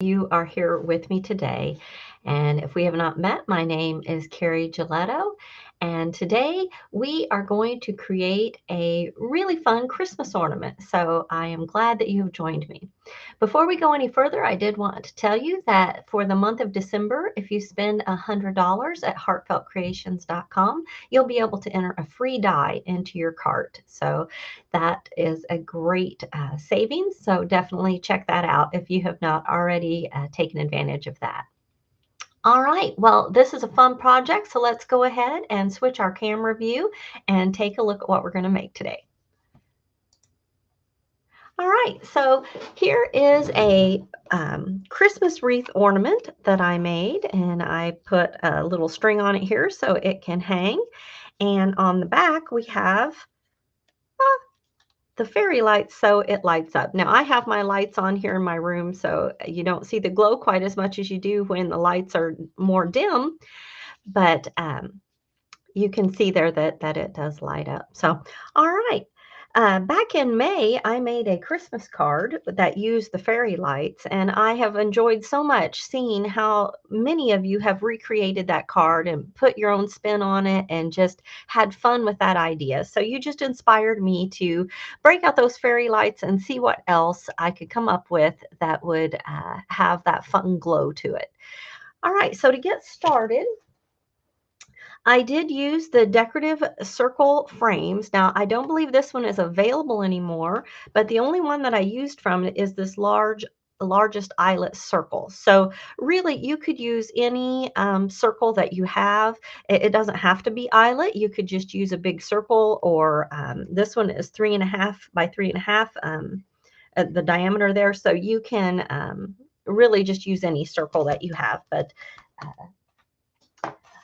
You are here with me today. And if we have not met, my name is Carrie Giletto. And today we are going to create a really fun Christmas ornament. So I am glad that you have joined me. Before we go any further, I did want to tell you that for the month of December, if you spend $100 at heartfeltcreations.com, you'll be able to enter a free die into your cart. So that is a great savings. So definitely check that out if you have not already taken advantage of that. All right, well, this is a fun project, so let's go ahead and switch our camera view and take a look at what we're going to make today. All right, so here is a Christmas wreath ornament that I made, and I put a little string on it here so it can hang. And on the back, we have the fairy lights so it lights up. Now I have my lights on here in my room, so you don't see the glow quite as much as you do when the lights are more dim, but you can see there that it does light up. So, all right. Back in May, I made a Christmas card that used the fairy lights, and I have enjoyed so much seeing how many of you have recreated that card and put your own spin on it and just had fun with that idea. So you just inspired me to break out those fairy lights and see what else I could come up with that would have that fun glow to it. All right, so to get started, I did use the decorative circle frames. Now, I don't believe this one is available anymore, but the only one that I used from it is this largest eyelet circle. So really, you could use any circle that you have. It doesn't have to be eyelet. You could just use a big circle, or this one is 3.5 by 3.5, the diameter there. So you can really just use any circle that you have, but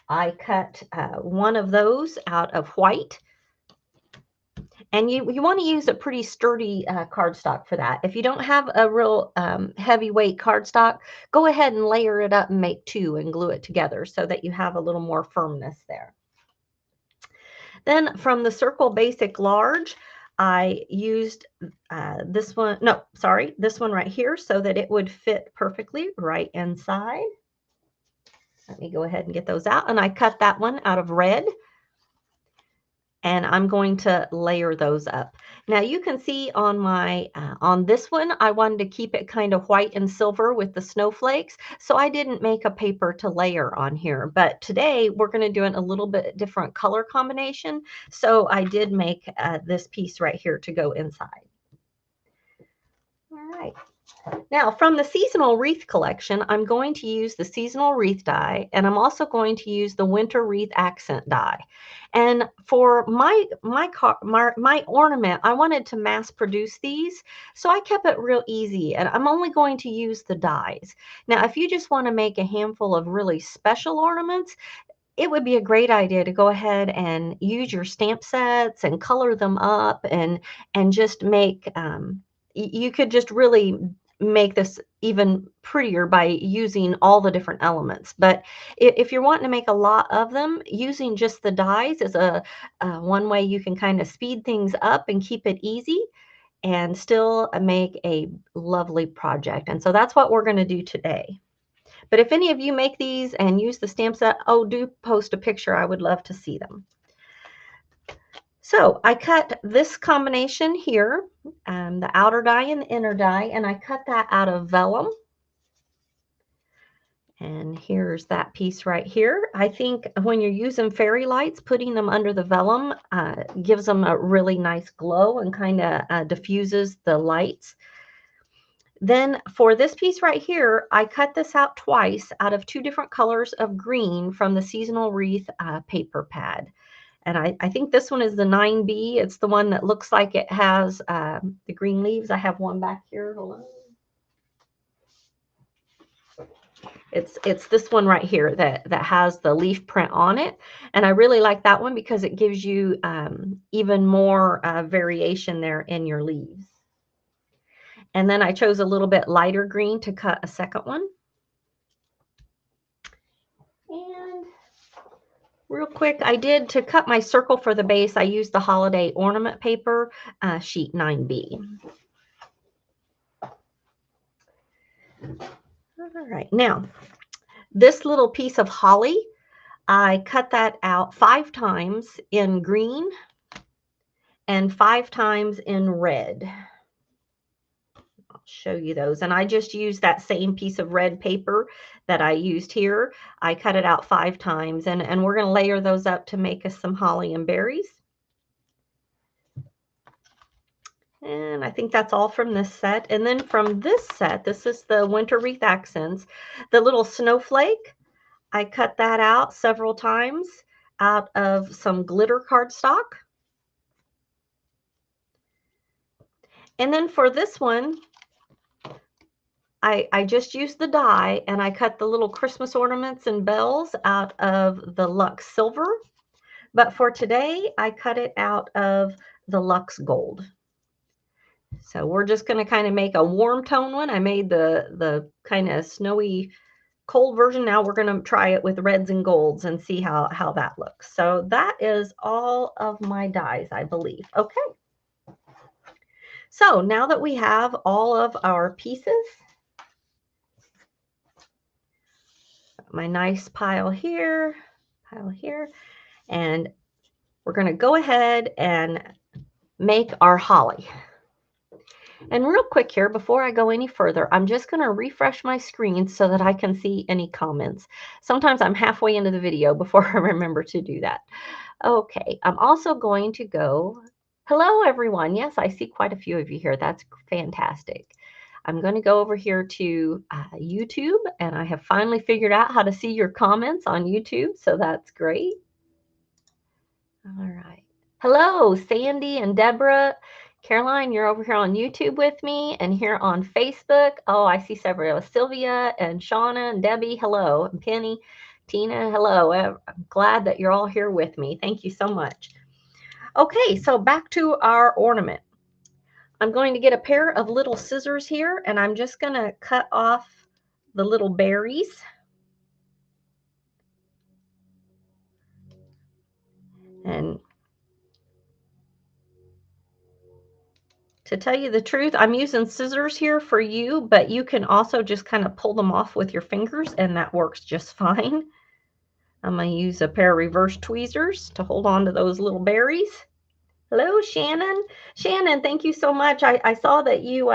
I cut one of those out of white, and you want to use a pretty sturdy cardstock for that. If you don't have a real heavyweight cardstock, go ahead and layer it up and make two and glue it together so that you have a little more firmness there. Then from the Circle Basic Large, I used this one right here so that it would fit perfectly right inside. Let me go ahead and get those out. And I cut that one out of red. And I'm going to layer those up. Now you can see on my on this one, I wanted to keep it kind of white and silver with the snowflakes, so I didn't make a paper to layer on here. But today we're going to do it a little bit different color combination, so I did make this piece right here to go inside. All right. Now, from the Seasonal Wreath collection, I'm going to use the Seasonal Wreath die, and I'm also going to use the Winter Wreath accent die. And for my ornament, I wanted to mass produce these, so I kept it real easy, and I'm only going to use the dies. Now, if you just want to make a handful of really special ornaments, it would be a great idea to go ahead and use your stamp sets and color them up and just make you could just really make this even prettier by using all the different elements. But if you're wanting to make a lot of them, using just the dies is a one way you can kind of speed things up and keep it easy and still make a lovely project. And so that's what we're going to do today. But if any of you make these and use the stamp set, oh, do post a picture. I would love to see them. So I cut this combination here, the outer die and the inner die, and I cut that out of vellum. And here's that piece right here. I think when you're using fairy lights, putting them under the vellum gives them a really nice glow and kind of diffuses the lights. Then for this piece right here, I cut this out twice out of two different colors of green from the Seasonal Wreath paper pad. And I think this one is the 9B. It's the one that looks like it has the green leaves. I have one back here. Hold on. It's this one right here that has the leaf print on it. And I really like that one because it gives you even more variation there in your leaves. And then I chose a little bit lighter green to cut a second one. And real quick, I did, to cut my circle for the base, I used the Holiday Ornament paper, sheet 9B. All right, now this little piece of holly, I cut that out 5 times in green and 5 times in red. I'll show you those. And I just used that same piece of red paper that I used here. I cut it out 5 times, and we're going to layer those up to make us some holly and berries. And I think that's all from this set. And then from this set, this is the Winter Wreath Accents, the little snowflake. I cut that out several times out of some glitter cardstock. And then for this one, I just used the die and I cut the little Christmas ornaments and bells out of the Luxe Silver. But for today, I cut it out of the Luxe Gold. So we're just going to kind of make a warm tone one. I made the kind of snowy cold version. Now we're going to try it with reds and golds and see how that looks. So that is all of my dies, I believe. Okay. So now that we have all of our pieces, my nice pile here, and we're going to go ahead and make our holly. And real quick here, before I go any further, I'm just going to refresh my screen so that I can see any comments. Sometimes I'm halfway into the video before I remember to do that. Okay, I'm also going to go, hello everyone. Yes, I see quite a few of you here. That's fantastic. I'm going to go over here to YouTube, and I have finally figured out how to see your comments on YouTube, so that's great. All right. Hello, Sandy and Deborah. Caroline, you're over here on YouTube with me, and here on Facebook. Oh, I see several. Sylvia and Shauna and Debbie, hello. And Penny, Tina, hello. I'm glad that you're all here with me. Thank you so much. Okay, so back to our ornament. I'm going to get a pair of little scissors here, and I'm just going to cut off the little berries. And to tell you the truth, I'm using scissors here for you, but you can also just kind of pull them off with your fingers, and that works just fine. I'm going to use a pair of reverse tweezers to hold on to those little berries. Hello, Shannon. Shannon, thank you so much. I saw that you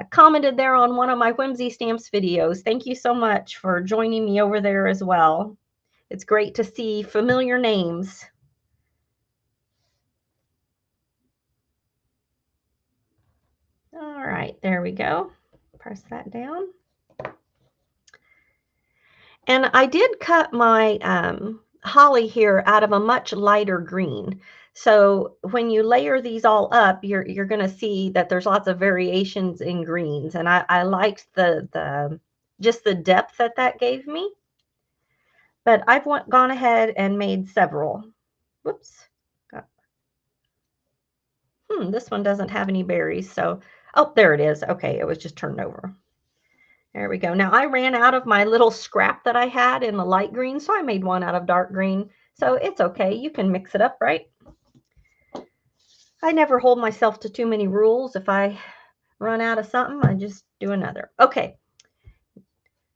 commented there on one of my Whimsy Stamps videos. Thank you so much for joining me over there as well. It's great to see familiar names. All right, there we go. Press that down. And I did cut my holly here out of a much lighter green. So when you layer these all up, you're going to see that there's lots of variations in greens. And I liked just the depth that gave me. But I've gone ahead and made several. Whoops. This one doesn't have any berries. So, oh, there it is. Okay, it was just turned over. There we go. Now I ran out of my little scrap that I had in the light green, so I made one out of dark green. So it's okay. You can mix it up, right? I never hold myself to too many rules. If I run out of something, I just do another. Okay.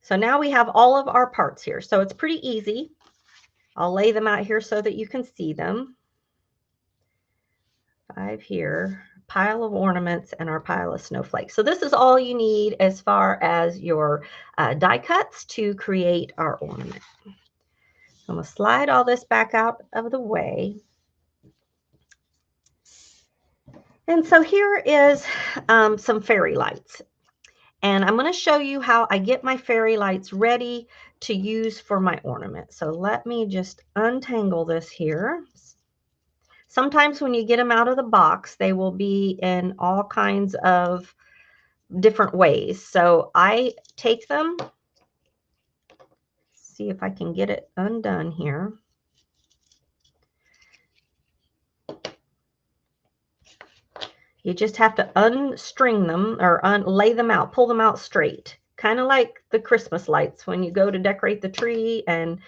So now we have all of our parts here. So it's pretty easy. I'll lay them out here so that you can see them. 5 here. Pile of ornaments and our pile of snowflakes. So this is all you need as far as your die cuts to create our ornament. I'm going to slide all this back out of the way. And so here is some fairy lights. And I'm going to show you how I get my fairy lights ready to use for my ornament. So let me just untangle this here. Sometimes when you get them out of the box, they will be in all kinds of different ways. So I take them, see if I can get it undone here. You just have to unstring them or lay them out, pull them out straight. Kind of like the Christmas lights when you go to decorate the tree and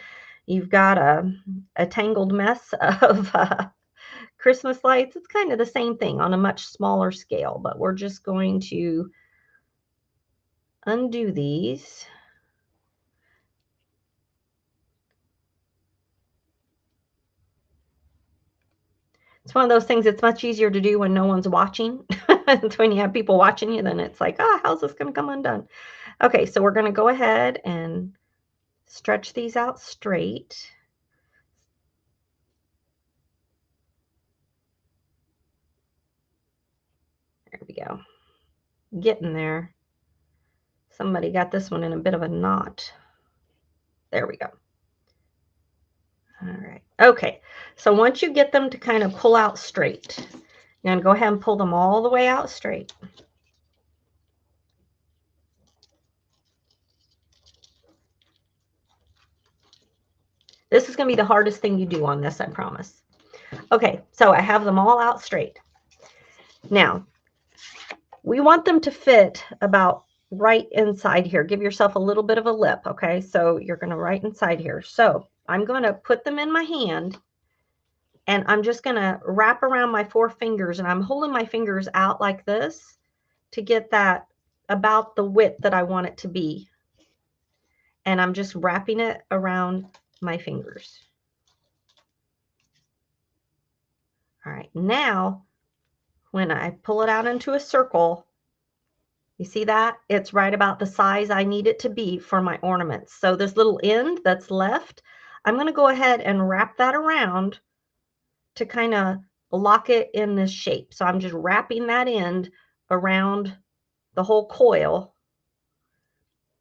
you've got a tangled mess of Christmas lights. It's kind of the same thing on a much smaller scale, but we're just going to undo these. It's one of those things, it's much easier to do when no one's watching. It's when you have people watching you, then it's like, ah, how's this going to come undone? Okay, so we're going to go ahead and stretch these out straight. There we go. Getting there. Somebody got this one in a bit of a knot. There we go. All right. Okay, so once you get them to kind of pull out straight, you're going to go ahead and pull them all the way out straight. This is going to be the hardest thing you do on this, I promise. Okay, so I have them all out straight. Now, we want them to fit about right inside here. Give yourself a little bit of a lip, okay? So you're going to right inside here. So I'm going to put them in my hand, and I'm just going to wrap around my 4 fingers, and I'm holding my fingers out like this to get that about the width that I want it to be. And I'm just wrapping it around my fingers. All right, now when I pull it out into a circle, you see that? It's right about the size I need it to be for my ornaments. So this little end that's left, I'm going to go ahead and wrap that around to kind of lock it in this shape. So I'm just wrapping that end around the whole coil.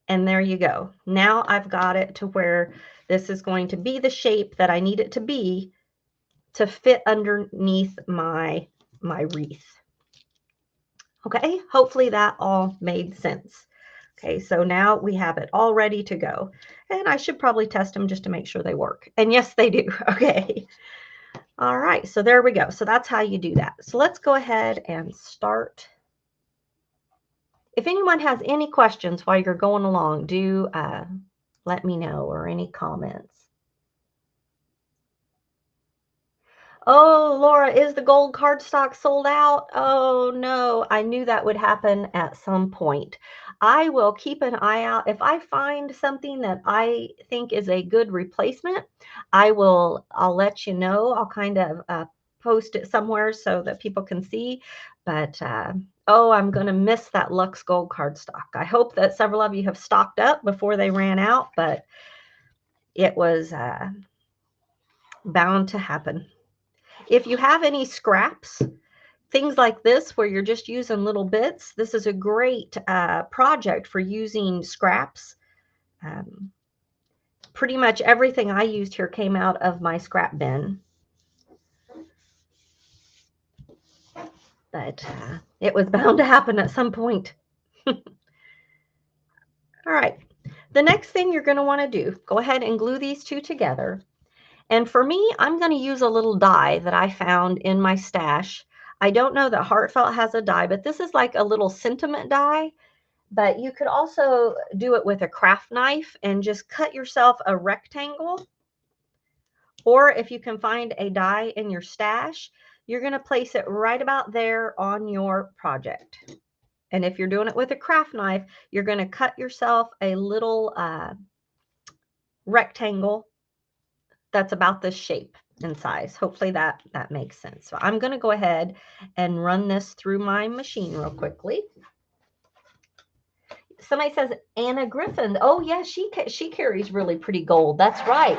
And there you go. Now I've got it to where this is going to be the shape that I need it to be to fit underneath my wreath. Okay, hopefully that all made sense. Okay, so now we have it all ready to go. And I should probably test them just to make sure they work. And yes, they do. Okay. All right, so there we go. So that's how you do that. So let's go ahead and start. If anyone has any questions while you're going along, do let me know, or any comments. Oh, Laura, is the gold cardstock sold out? Oh, no, I knew that would happen at some point. I will keep an eye out. If I find something that I think is a good replacement, I'll let you know. I'll kind of post it somewhere so that people can see. But, oh, I'm going to miss that Luxe Gold cardstock. I hope that several of you have stocked up before they ran out, but it was bound to happen. If you have any scraps, things like this where you're just using little bits, this is a great project for using scraps. Pretty much everything I used here came out of my scrap bin. But it was bound to happen at some point. All right. The next thing you're going to want to do, go ahead and glue these two together. And for me, I'm going to use a little die that I found in my stash. I don't know that Heartfelt has a die, but this is like a little sentiment die. But you could also do it with a craft knife and just cut yourself a rectangle. Or if you can find a die in your stash, you're going to place it right about there on your project. And if you're doing it with a craft knife, you're going to cut yourself a little rectangle that's about this shape and size. Hopefully that makes sense. So I'm going to go ahead and run this through my machine real quickly. Somebody says Anna Griffin. Oh yeah, she carries really pretty gold. That's right.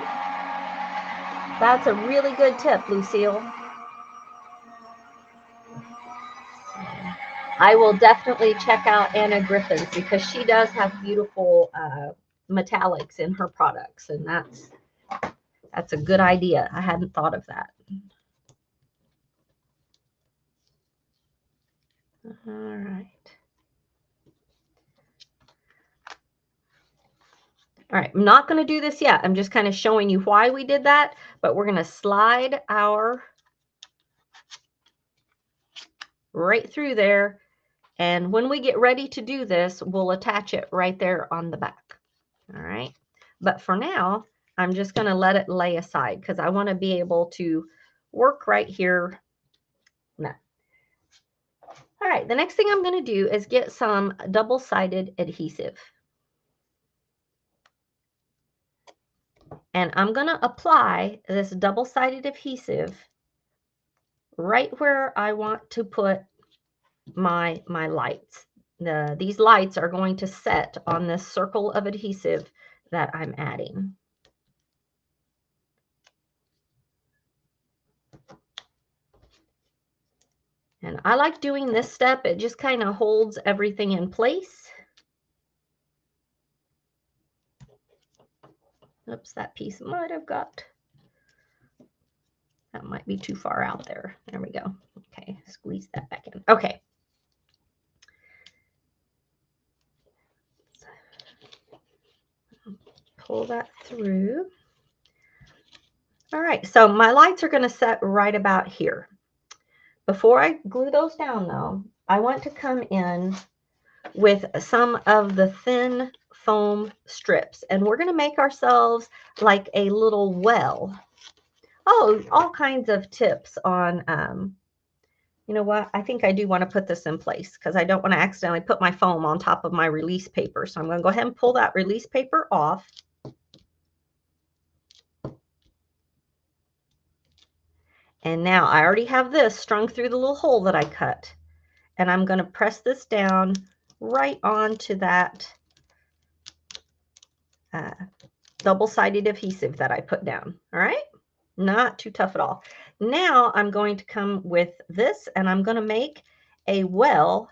That's a really good tip, Lucille. I will definitely check out Anna Griffin's because she does have beautiful metallics in her products, and that's a good idea. I hadn't thought of that. All right. All right, I'm not going to do this yet. I'm just kind of showing you why we did that, but we're going to slide our right through there. And when we get ready to do this, we'll attach it right there on the back. All right. But for now, I'm just going to let it lay aside because I want to be able to work right here. No. All right, the next thing I'm going to do is get some double-sided adhesive. And I'm going to apply this double-sided adhesive right where I want to put my lights. These lights are going to set on this circle of adhesive that I'm adding. And I like doing this step. It just kind of holds everything in place. Oops, that piece might have got, that might be too far out there. There we go. Okay, squeeze that back in. Okay. Pull that through. All right, so my lights are going to set right about here. Before I glue those down though, I want to come in with some of the thin foam strips, and we're going to make ourselves like a little well. Oh, all kinds of tips on, you know what? I think I do want to put this in place because I don't want to accidentally put my foam on top of my release paper. So I'm going to go ahead and pull that release paper off. And now I already have this strung through the little hole that I cut. And I'm going to press this down right onto that double-sided adhesive that I put down. All right? Not too tough at all. Now I'm going to come with this and I'm going to make a well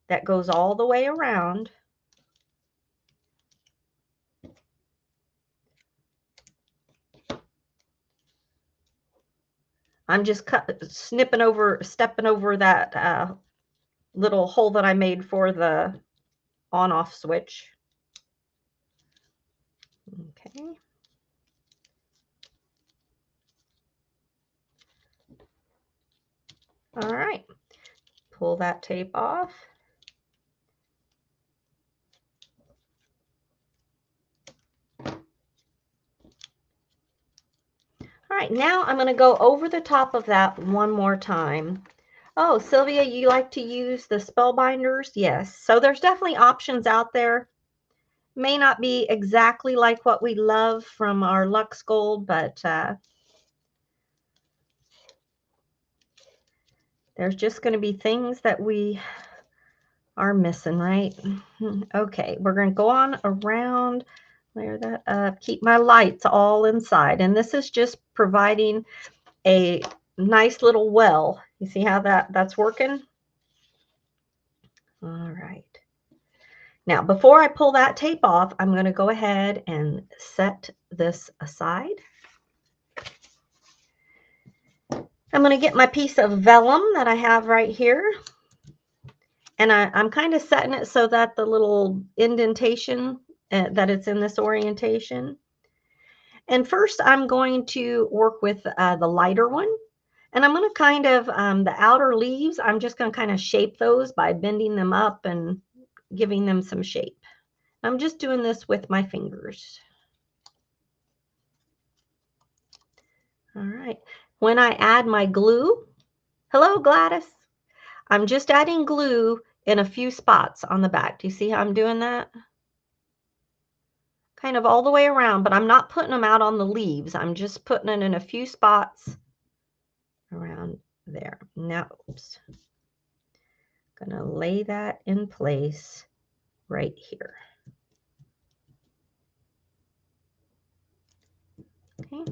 that goes all the way around. I'm just stepping over that little hole that I made for the on-off switch. Okay. All right. Pull that tape off. All right, now I'm going to go over the top of that one more time. Oh, Sylvia, you like to use the spellbinders? Yes. So there's definitely options out there. May not be exactly like what we love from our Lux Gold, but there's just going to be things that we are missing, right? Okay, we're going to go on around, layer that up, keep my lights all inside. And this is just providing a nice little well. You see how that's working? All right. Now, before I pull that tape off, I'm going to go ahead and set this aside. I'm going to get my piece of vellum that I have right here. And I'm kind of setting it so that the little indentation, that it's in this orientation. And first, I'm going to work with the lighter one. And I'm going to kind of, the outer leaves, I'm just going to kind of shape those by bending them up and giving them some shape. I'm just doing this with my fingers. All right. When I add my glue, hello, Gladys. I'm just adding glue in a few spots on the back. Do you see how I'm doing that? Kind of all the way around, but I'm not putting them out on the leaves. I'm just putting it in a few spots around there. Now, oops. I'm going to lay that in place right here. Okay.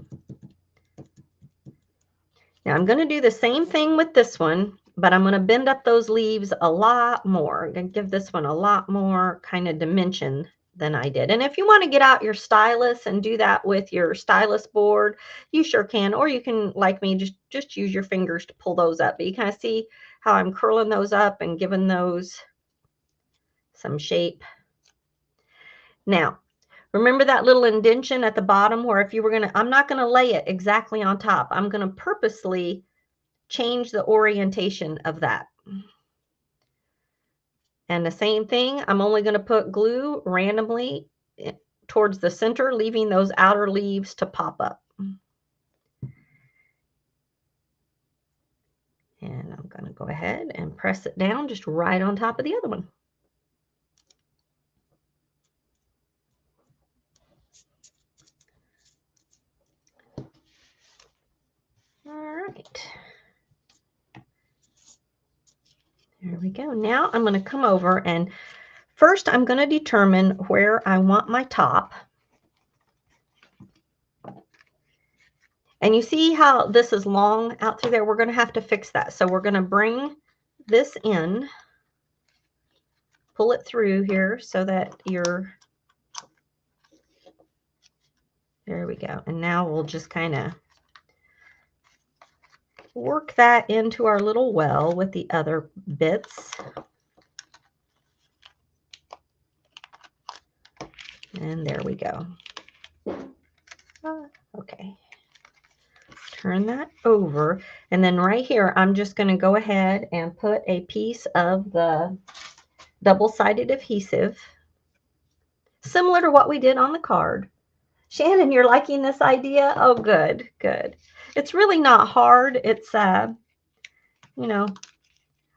Now I'm going to do the same thing with this one, but I'm going to bend up those leaves a lot more. I'm going to give this one a lot more kind of dimension than I did. And if you want to get out your stylus and do that with your stylus board, you sure can. Or you can, like me, just use your fingers to pull those up. But you kind of see how I'm curling those up and giving those some shape. Now, remember that little indentation at the bottom where if you were going to, I'm not going to lay it exactly on top. I'm going to purposely change the orientation of that. And the same thing, I'm only going to put glue randomly towards the center, leaving those outer leaves to pop up. And I'm going to go ahead and press it down just right on top of the other one. All right. There we go. Now I'm going to come over and first I'm going to determine where I want my top. And you see how this is long out through there? We're going to have to fix that. So we're going to bring this in, pull it through here so that you're, there we go. And now we'll just kind of work that into our little well with the other bits. And there we go. Okay. Turn that over. And then right here, I'm just going to go ahead and put a piece of the double-sided adhesive, similar to what we did on the card. Shannon, you're liking this idea? Oh, good, good. It's really not hard. It's, you know,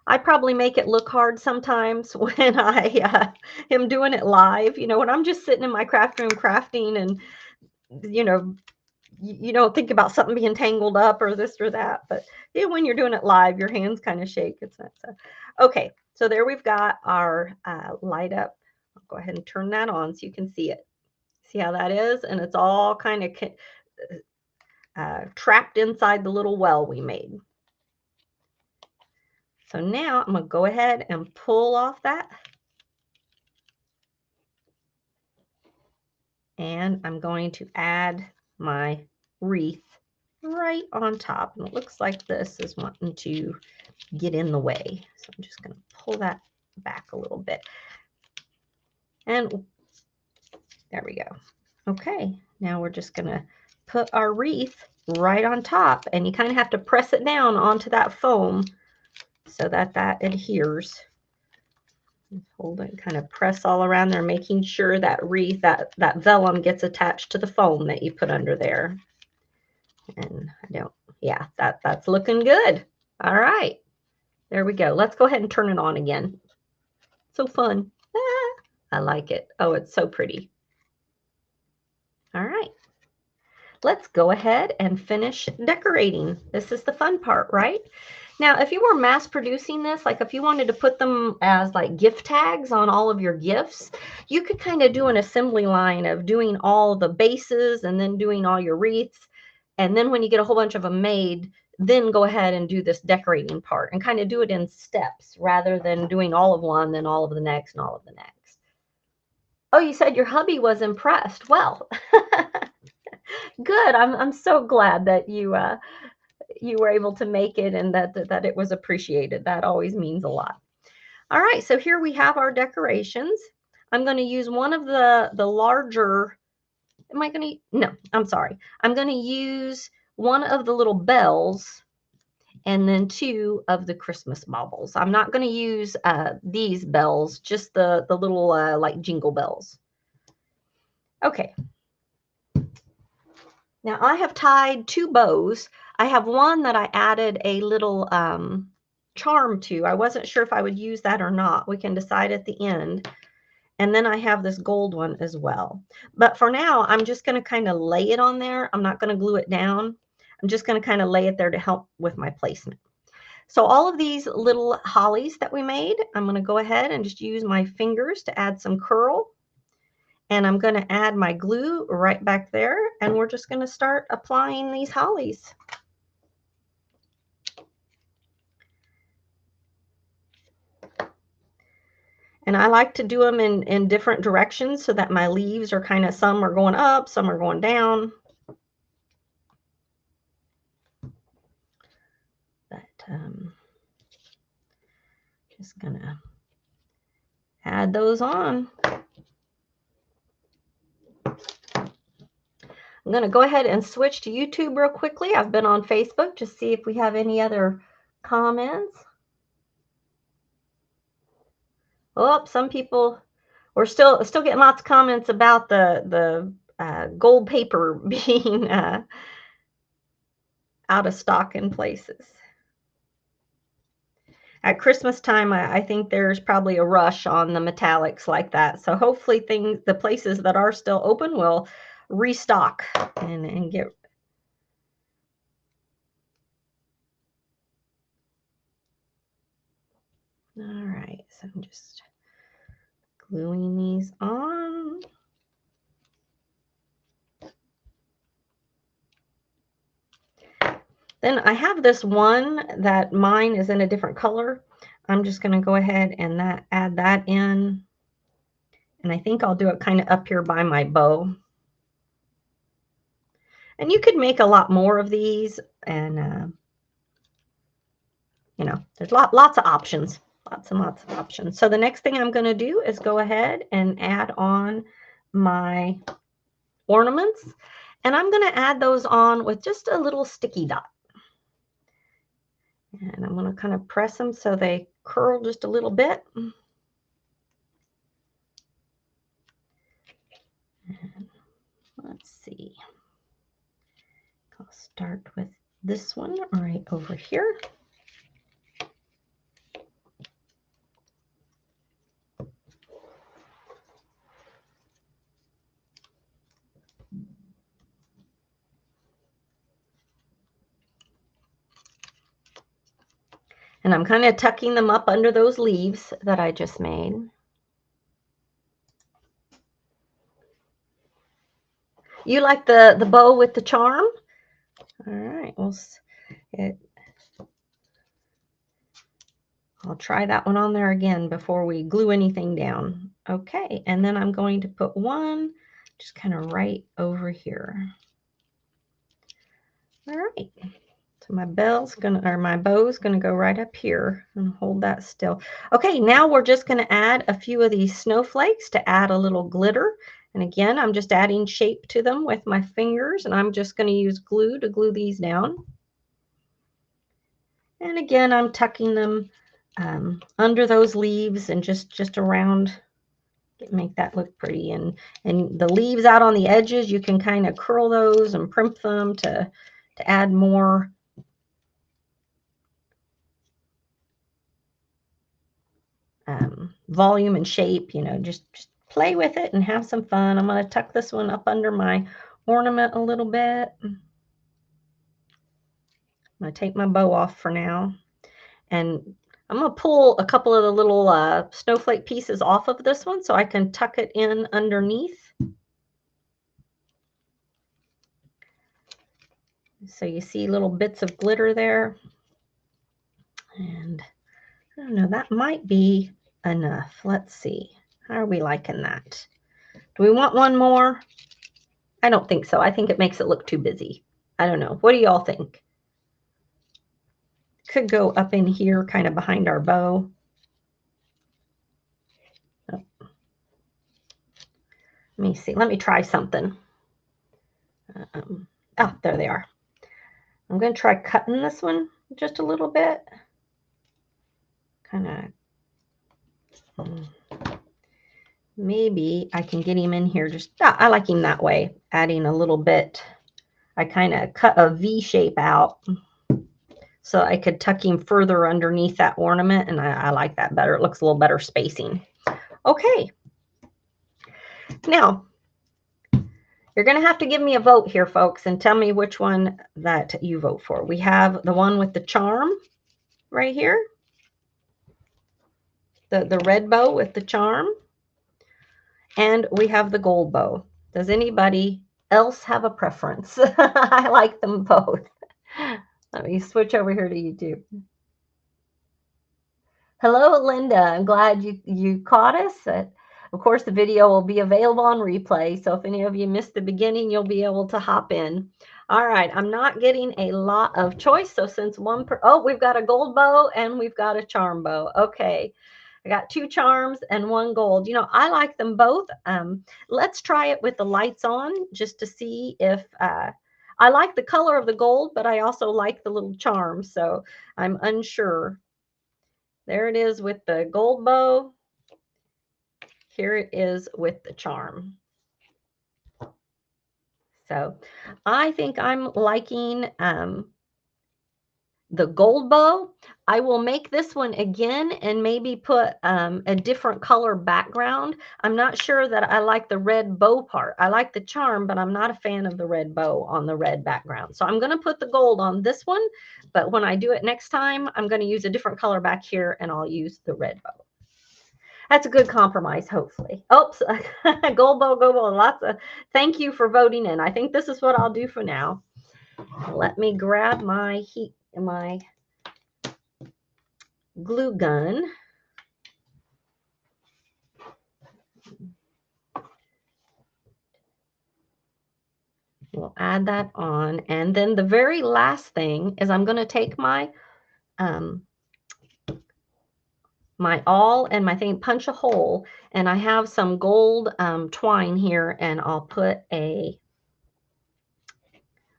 I probably make it look hard sometimes when I am doing it live. You know, when I'm just sitting in my craft room crafting and, you know, you don't think about something being tangled up or this or that. But yeah, when you're doing it live, your hands kind of shake. It's not so. Okay, so there we've got our light up. I'll go ahead and turn that on so you can see it. See how that is? And it's all kind of trapped inside the little well we made. So now I'm going to go ahead and pull off that. And I'm going to add my wreath right on top. And it looks like this is wanting to get in the way. So I'm just going to pull that back a little bit. And there we go. Okay, now we're just going to put our wreath right on top. And you kind of have to press it down onto that foam so that that adheres. Hold it, kind of press all around there, making sure that wreath, that vellum gets attached to the foam that you put under there. And I don't, yeah, that's looking good. All right, there we go. Let's go ahead and turn it on again. So fun. Ah, I like it. Oh, it's so pretty. All right. Let's go ahead and finish decorating. This is the fun part, right? Now, if you were mass producing this, like if you wanted to put them as like gift tags on all of your gifts, you could kind of do an assembly line of doing all the bases and then doing all your wreaths. And then when you get a whole bunch of them made, then go ahead and do this decorating part and kind of do it in steps rather than doing all of one, then all of the next and all of the next. Oh, you said your hubby was impressed. Well, good. I'm so glad that you you were able to make it and that it was appreciated. That always means a lot. All right, so here we have our decorations. I'm going to use one of the larger. Am I going to? No, I'm sorry. I'm going to use one of the little bells and then two of the Christmas baubles. I'm not going to use these bells, just the little like jingle bells. Okay. Now I have tied two bows. I have one that I added a little charm to. I wasn't sure if I would use that or not. We can decide at the end. And then I have this gold one as well. But for now, I'm just going to kind of lay it on there. I'm not going to glue it down. I'm just going to kind of lay it there to help with my placement. So all of these little hollies that we made, I'm going to go ahead and just use my fingers to add some curl. And I'm going to add my glue right back there. And we're just going to start applying these hollies. And I like to do them in different directions so that my leaves are kind of, some are going up, some are going down. But just going to add those on. I'm going to go ahead and switch to YouTube real quickly. I've been on Facebook to see if we have any other comments. Oh, some people, we're still getting lots of comments about the gold paper being out of stock in places. at Christmas time, I think there's probably a rush on the metallics like that. So hopefully the places that are still open will restock and get. All right, so I'm just gluing these on. Then I have this one that mine is in a different color. I'm just going to go ahead and add that in. And I think I'll do it kind of up here by my bow. And you could make a lot more of these, and you know, there's lots of options, lots and lots of options. So the next thing I'm going to do is go ahead and add on my ornaments, and I'm going to add those on with just a little sticky dot. And I'm going to kind of press them so they curl just a little bit. And let's see. I'll start with this one right over here. And I'm kind of tucking them up under those leaves that I just made. You like the bow with the charm? All right, well, I'll try that one on there again before we glue anything down. Okay, and then I'm going to put one just kind of right over here. All right, so my bow's gonna go right up here and hold that still. Okay, now we're just gonna add a few of these snowflakes to add a little glitter. And again, I'm just adding shape to them with my fingers, and I'm just going to use glue to glue these down. And again, I'm tucking them under those leaves and just around, make that look pretty. And the leaves out on the edges, you can kind of curl those and primp them to add more volume and shape. You know, just play with it and have some fun. I'm going to tuck this one up under my ornament a little bit. I'm going to take my bow off for now. And I'm going to pull a couple of the little snowflake pieces off of this one so I can tuck it in underneath. So you see little bits of glitter there. And I don't know, that might be enough. Let's see. How are we liking that? Do we want one more? I don't think so. I think it makes it look too busy. I don't know. What do y'all think? Could go up in here kind of behind our bow. Oh. Let me see. Let me try something. Oh, there they are. I'm going to try cutting this one just a little bit. Kind of, maybe I can get him in here. I like him that way, adding a little bit. I kind of cut a V shape out so I could tuck him further underneath that ornament, and I like that better. It looks a little better spacing. Okay. Now, you're going to have to give me a vote here, folks, and tell me which one that you vote for. We have the one with the charm right here. The red bow with the charm. And we have the gold bow. Does anybody else have a preference? I like them both. Let me switch over here to YouTube. Hello, Linda. I'm glad you caught us. Of course, the video will be available on replay, so if any of you missed the beginning, you'll be able to hop in. All right, I'm not getting a lot of choice, so since we've got a gold bow and we've got a charm bow. Okay, I got 2 charms and 1 gold. You know, I like them both. Let's try it with the lights on just to see if I like the color of the gold, but I also like the little charm, so I'm unsure. There it is with the gold bow. Here it is with the charm. So I think I'm liking the gold bow. I will make this one again and maybe put a different color background. I'm not sure that I like the red bow part. I like the charm, but I'm not a fan of the red bow on the red background. So I'm going to put the gold on this one, but when I do it next time, I'm going to use a different color back here and I'll use the red bow. That's a good compromise, hopefully. Oops, gold bow, lots of, thank you for voting in. I think this is what I'll do for now. Let me grab my glue gun. We'll add that on. And then the very last thing is I'm going to take my my awl and my thing, punch a hole, and I have some gold twine here, and I'll put a,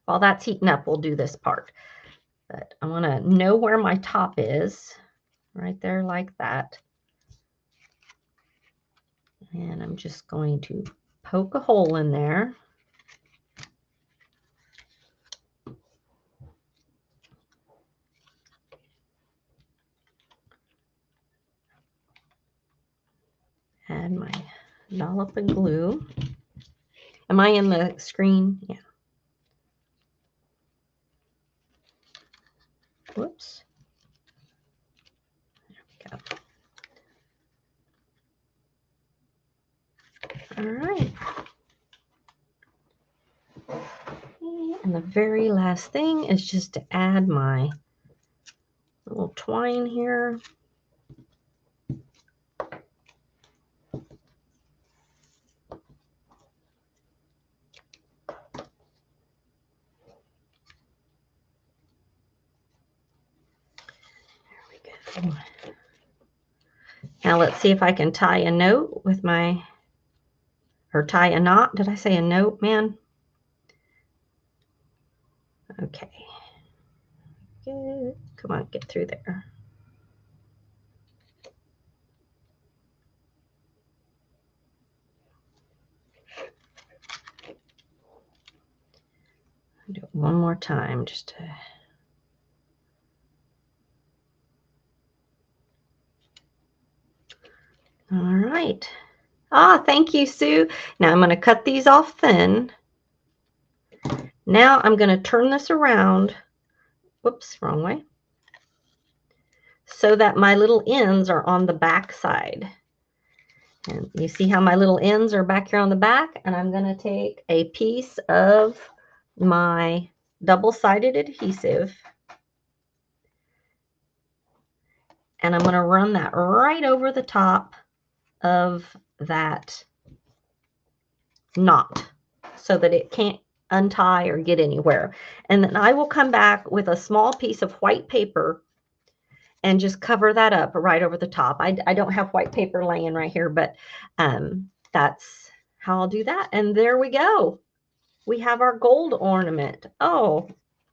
while that's heating up, we'll do this part. But I want to know where my top is, right there like that. And I'm just going to poke a hole in there. Add my dollop of glue. Am I in the screen? Yeah. Whoops. There we go. All right. And the very last thing is just to add my little twine here. Now let's see if I can tie a note with my, or tie a knot. Did I say a note, man? Okay. Good. Come on, get through there. I'll do it one more time just to. All right. Ah, thank you, Sue. Now I'm going to cut these off thin. Now I'm going to turn this around. Whoops, wrong way. So that my little ends are on the back side. And you see how my little ends are back here on the back? And I'm going to take a piece of my double-sided adhesive. And I'm going to run that right over the top of that knot so that it can't untie or get anywhere. And then I will come back with a small piece of white paper and just cover that up right over the top. I don't have white paper laying right here, but that's how I'll do that. And there we go. We have our gold ornament. Oh,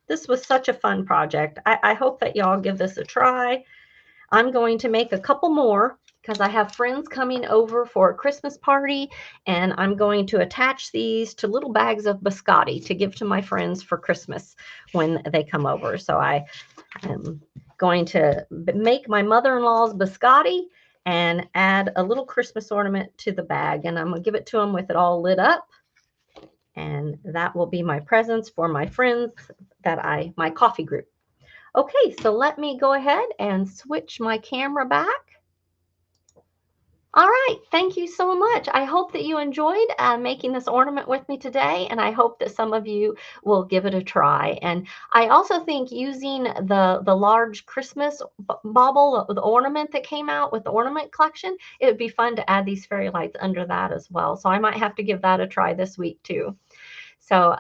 this was such a fun project. I hope that y'all give this a try. I'm going to make a couple more because I have friends coming over for a Christmas party, and I'm going to attach these to little bags of biscotti to give to my friends for Christmas when they come over. So I am going to make my mother-in-law's biscotti and add a little Christmas ornament to the bag, and I'm going to give it to them with it all lit up. And that will be my presents for my friends that my coffee group. Okay, so let me go ahead and switch my camera back. All right, thank you so much. I hope that you enjoyed making this ornament with me today, and I hope that some of you will give it a try. And I also think using the large Christmas bauble, the ornament that came out with the ornament collection, it would be fun to add these fairy lights under that as well. So I might have to give that a try this week too. So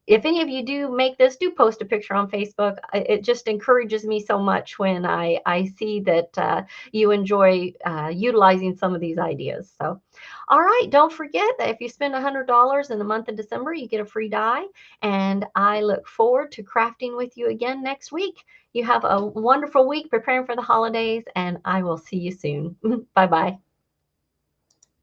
if any of you do make this, do post a picture on Facebook. It just encourages me so much when I see that you enjoy utilizing some of these ideas. So, all right, don't forget that if you spend $100 in the month of December, you get a free die. And I look forward to crafting with you again next week. You have a wonderful week preparing for the holidays, and I will see you soon. Bye-bye.